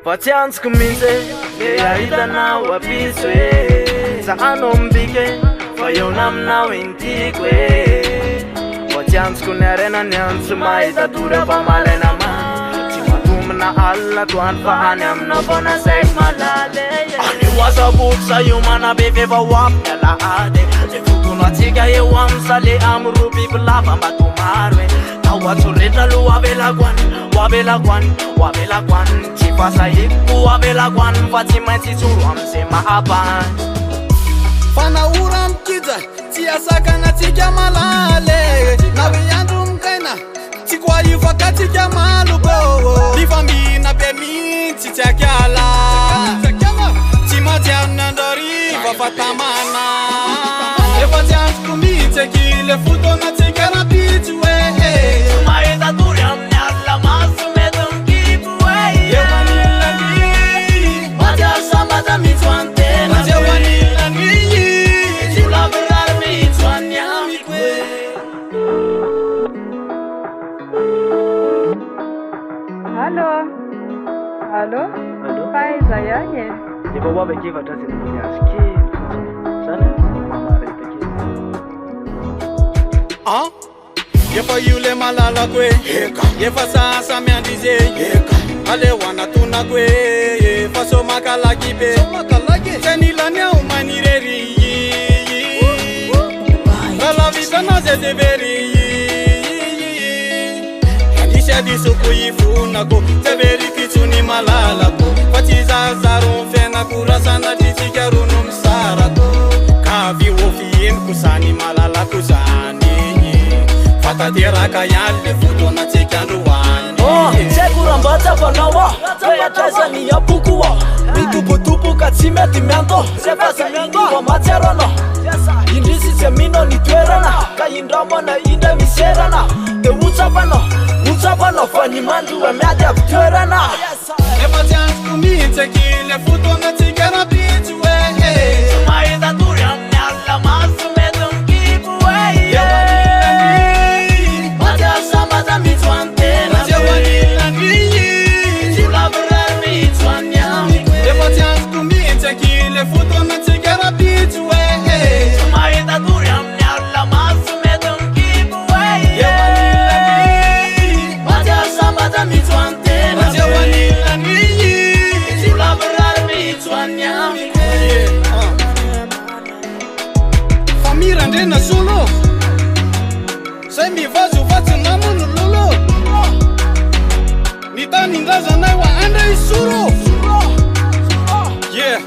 Fatsiantsiko mihitsy le ahitanao apiso hoe zahanao mibike fa eo naminao intiko hoe fatsiantsiko ny arena ny antso mahita tory fa malaina man tsy matomina alina toany fa any aminao fona saiko malale anio asabotsy io manabe fa hoapi alahady le fotono atsika eo amsale amiro biby lava mbatomaro hoe tawatsureta lu wabelakwan chipasayikku wabelakwan fatima tisuram sema apan fanauram kiza tiasakana tika malale nawiyandum kaina tikwa yufaka tika malubo bifambina bemi titakyala timatianandori vafatamana efatiankumite kile futona tikana pitwe Halo? Faiza yaye? Nipo wabe kiva tasi ni mnyaski sana marita kiva yefa yule malala kwe yefa sasa miandize ale wana tuna kwe yefa soma kalakibe senilania umanireri la vita na zedeveri di suku yifuna ko teveri kituni malala ko patiza zaro fena kurasana tisikarunu msara ko kavi wofien kusani malala kusani fatatira kayalle futona tikanduwani segura mbata panawa ayatasa ni yapukuwa mituputupu katsimetimento sefasaindiwa materana indisi semino ni twerana kayindramana inde miserana te utsapana fanimandu wa media twerana efatianskumite kile futona tikana pitwe maida durian nyalla masumedum kipwe matasambata mitwantena efatianskumite kile futona tikana pitwe maida durian nyalla masumedum kipwe famira ndena solo sai mi vazo vatu namuno lolo nitani ngaza naiwa anda isuro yeah